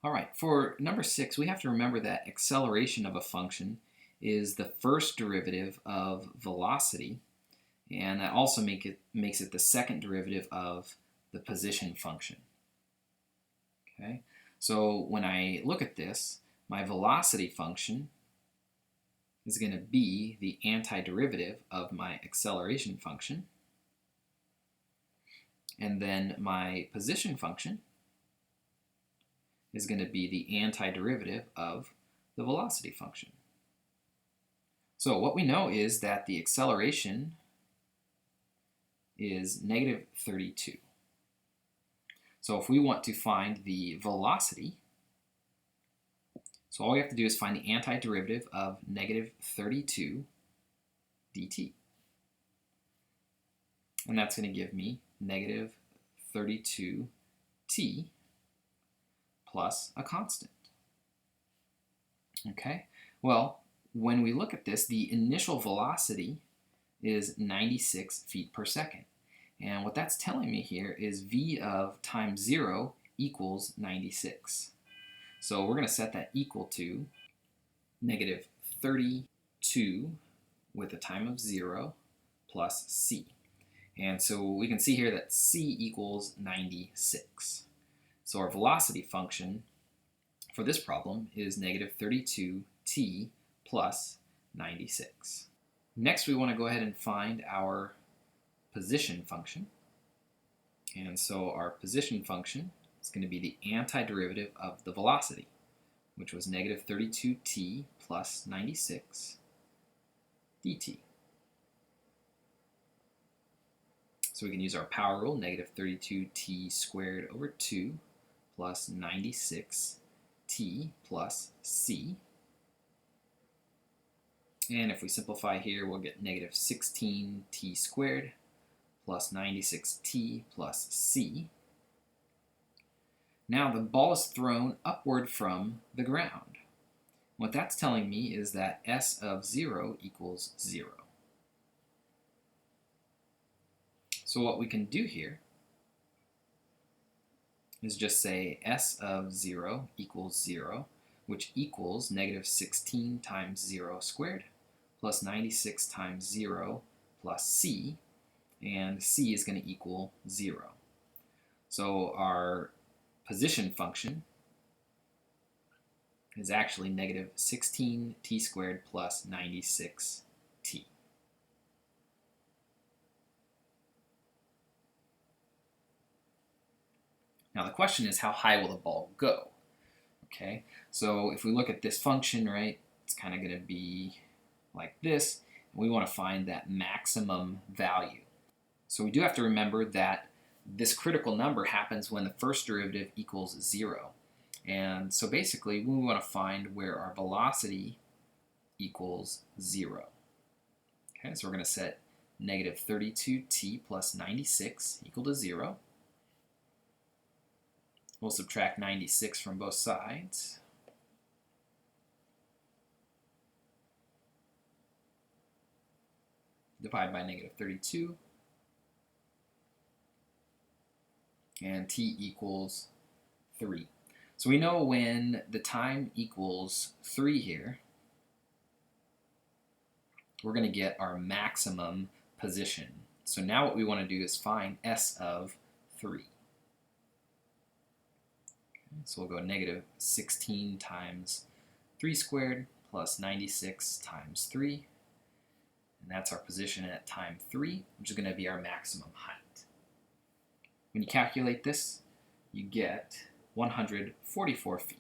All right, for number 6, we have to remember that acceleration of a function is the first derivative of velocity, and that also makes it the second derivative of the position function. Okay, so when I look at this, my velocity function is going to be the antiderivative of my acceleration function, and then my position function is going to be the antiderivative of the velocity function. So what we know is that the acceleration is negative 32. So if we want to find the velocity, so all we have to do is find the antiderivative of negative 32 dt. And that's going to give me negative 32t plus a constant. Okay, well, when we look at this, the initial velocity is 96 feet per second. And what that's telling me here is v of times 0 equals 96. So we're going to set that equal to negative 32 with a time of 0 plus c. And so we can see here that c equals 96. So our velocity function for this problem is negative 32t plus 96. Next, we want to go ahead and find our position function. And so our position function is going to be the antiderivative of the velocity, which was negative 32t plus 96 dt. So we can use our power rule, negative 32t squared over 2 plus 96t plus c. And if we simplify here, we'll get negative 16t squared plus 96t plus c. Now the ball is thrown upward from the ground. What that's telling me is that s of 0 equals 0. So what we can do here is just say s of 0 equals 0, which equals negative 16 times 0 squared plus 96 times 0 plus c, and c is going to equal 0. So our position function is actually negative 16t squared plus 96t. Now the question is, how high will the ball go? Okay, so if we look at this function, right, it's kind of going to be like this, and we want to find that maximum value. So we do have to remember that this critical number happens when the first derivative equals 0. And so basically we want to find where our velocity equals 0. Okay, so we're going to set negative 32t plus 96 equal to 0. We'll subtract 96 from both sides. Divide by negative 32. And t equals 3. So we know when the time equals 3 here, we're going to get our maximum position. So now what we want to do is find s of 3. Okay, so we'll go negative 16 times 3 squared plus 96 times 3. And that's our position at time 3, which is going to be our maximum height. When you calculate this, you get 144 feet.